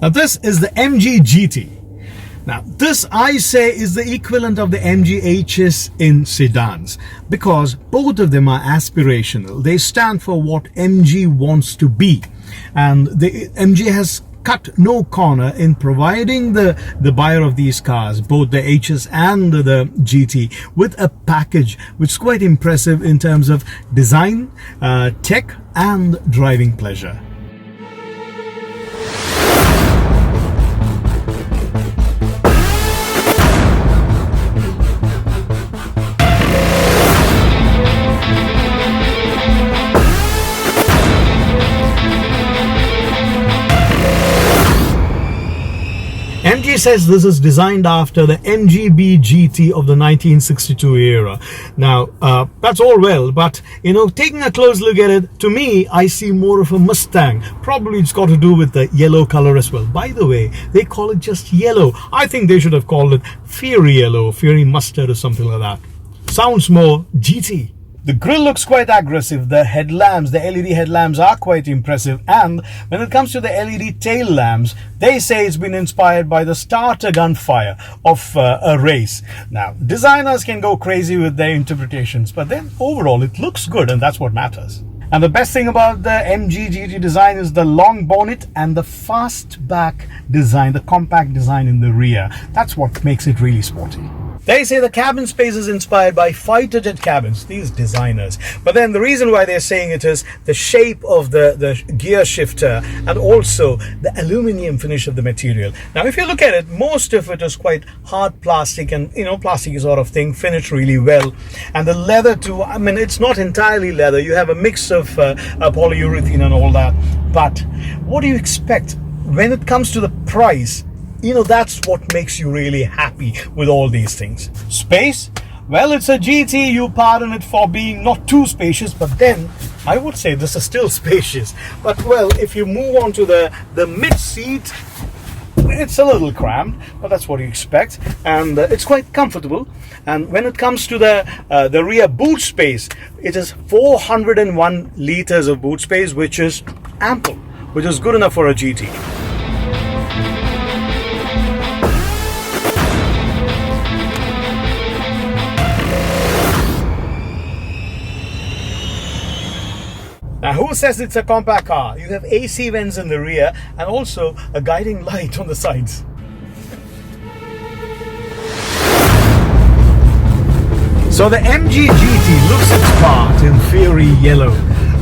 Now this is the MG GT. Now this, I say, is the equivalent of the MG HS in sedans, because both of them are aspirational. They stand for what MG wants to be, and the MG has cut no corner in providing the buyer of these cars, both the HS and the GT, with a package which is quite impressive in terms of design, tech and driving pleasure. MG says this is designed after the MGB GT of the 1962 era. Now, that's all well, but taking a close look at it, to me, I see more of a Mustang. Probably it's got to do with the yellow color as well. By the way, they call it just yellow. I think they should have called it Fury Yellow, Fury Mustard or something like that. Sounds more GT. The grille looks quite aggressive. The headlamps, the LED headlamps are quite impressive. And when it comes to the LED tail lamps, they say it's been inspired by the starter gunfire of a race. Now, designers can go crazy with their interpretations, but then overall it looks good, and that's what matters. And the best thing about the MG GT design is the long bonnet and the fastback design, the compact design in the rear. That's what makes it really sporty. They say the cabin space is inspired by fighter jet cabins, these designers. But then the reason why they're saying it is the shape of the gear shifter and also the aluminium finish of the material. Now, if you look at it, most of it is quite hard plastic and, plastic sort of thing, finished really well. And the leather too, I mean, it's not entirely leather. You have a mix of polyurethane and all that. But what do you expect when it comes to the price? That's what makes you really happy with all these things. Space? Well, it's a GT. You pardon it for being not too spacious, but then I would say this is still spacious. But well, if you move on to the mid seat, it's a little cramped, but that's what you expect, and it's quite comfortable. And when it comes to the rear boot space, it is 401 liters of boot space, which is ample, which is good enough for a GT. Now, who says it's a compact car? You have AC vents in the rear and also a guiding light on the sides. So the MG GT looks its part in Fury Yellow,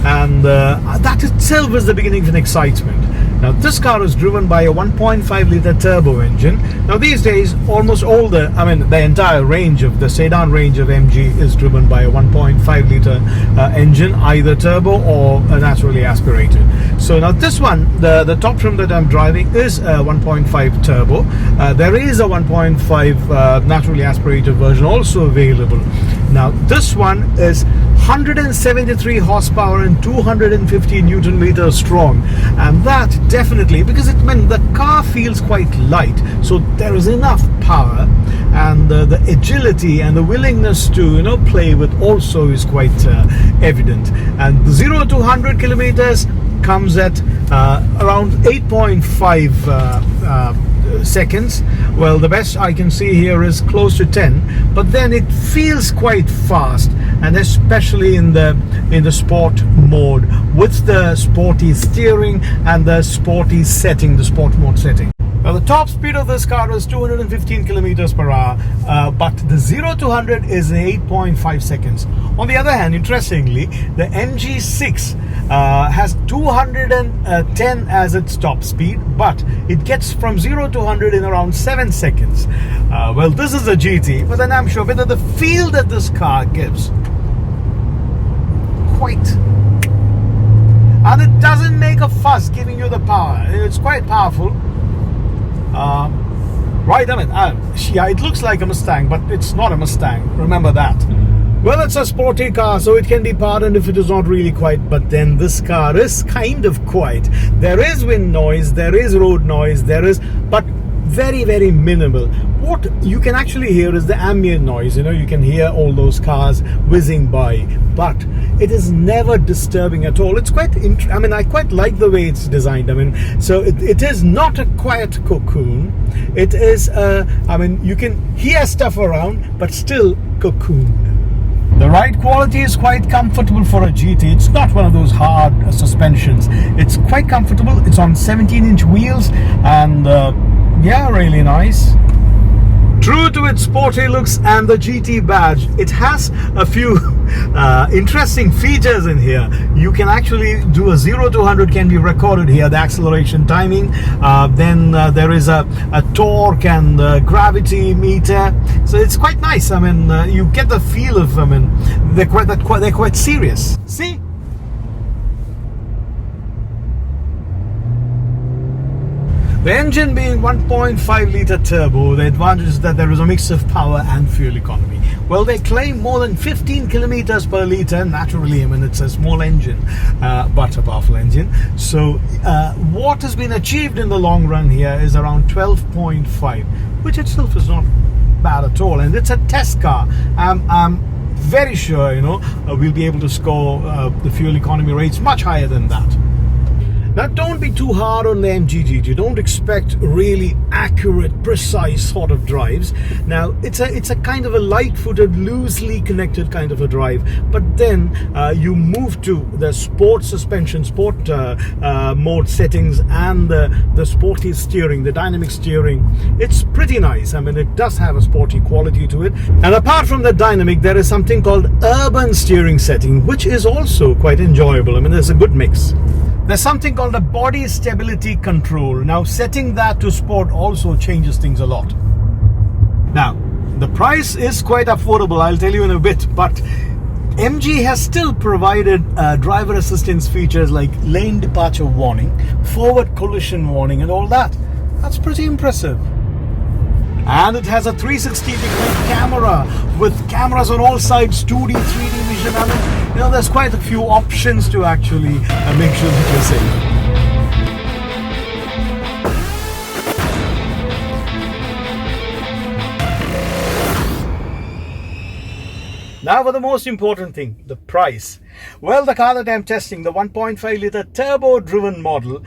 and that itself is the beginning of an excitement. Now, this car is driven by a 1.5 litre turbo engine. Now, these days, almost all the entire range of the sedan range of MG is driven by a 1.5 litre engine, either turbo or naturally aspirated. So now this one, the top trim that I'm driving is a 1.5 turbo. There is a 1.5 naturally aspirated version also available. Now, this one is 173 horsepower and 250 Newton meters strong, and that definitely, because the car feels quite light, so there is enough power, and the agility and the willingness to play with also is quite evident. And the 0 to 100 kilometers comes at around 8.5 seconds. Well, the best I can see here is close to 10, but then it feels quite fast, and especially in the sport mode with the sporty steering and the sporty setting, the sport mode setting. Now, the top speed of this car is 215 kilometers per hour, but the 0 to 100 is 8.5 seconds. On the other hand, interestingly, the MG6 has 210 as its top speed, but it gets from 0 to 100 in around 7 seconds. Well, this is a GT, but then I'm sure whether the feel that this car gives, quite. And it doesn't make a fuss giving you the power. It's quite powerful. Right, yeah, it looks like a Mustang, but it's not a Mustang. Remember that. Well, it's a sporty car, so it can be pardoned if it is not really quiet, but then this car is kind of quiet. There is wind noise, there is road noise, but very, very minimal. what you can actually hear is the ambient noise. You can hear all those cars whizzing by, but it is never disturbing at all. It's quite I quite like the way it's designed. So it is not a quiet cocoon. It is you can hear stuff around, but still cocooned. The ride quality is quite comfortable for a GT. It's not one of those hard suspensions. It's quite comfortable. It's on 17-inch wheels, and really nice. True to its sporty looks and the GT badge, it has a few interesting features in here. You can actually do a 0 to 100 can be recorded here, the acceleration timing. Then there is a torque and gravity meter. So it's quite nice. You get the feel of they're quite serious. See? The engine being 1.5 litre turbo, the advantage is that there is a mix of power and fuel economy. Well, they claim more than 15 kilometers per litre. Naturally, it's a small engine, but a powerful engine. So what has been achieved in the long run here is around 12.5, which itself is not bad at all. And it's a test car. I'm very sure, we'll be able to score the fuel economy rates much higher than that. Now, don't be too hard on the MGGT. Don't expect really accurate, precise sort of drives. Now, it's a kind of a light-footed, loosely connected kind of a drive. But then you move to the sport suspension, sport mode settings, and the sporty steering, the dynamic steering. It's pretty nice. It does have a sporty quality to it. And apart from the dynamic, there is something called urban steering setting, which is also quite enjoyable. There's a good mix. There's something called a body stability control. Now, setting that to sport also changes things a lot. Now, the price is quite affordable, I'll tell you in a bit, but MG has still provided driver assistance features like lane departure warning, forward collision warning, and all that. That's pretty impressive. And it has a 360-degree camera with cameras on all sides, 2D, 3D vision. There's quite a few options to actually make sure that you're safe. Now for the most important thing, the price. Well, the car that I'm testing, the 1.5 litre turbo-driven model,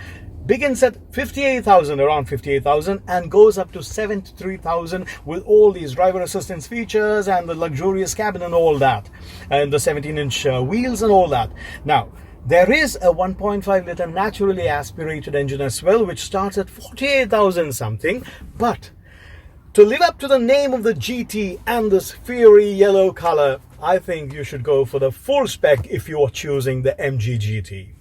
begins at 58,000, around 58,000, and goes up to 73,000 with all these driver assistance features and the luxurious cabin and all that, and the 17-inch wheels and all that. Now, there is a 1.5 litre naturally aspirated engine as well, which starts at 48,000 something, but to live up to the name of the GT and this fiery yellow color, I think you should go for the full spec if you are choosing the MG GT.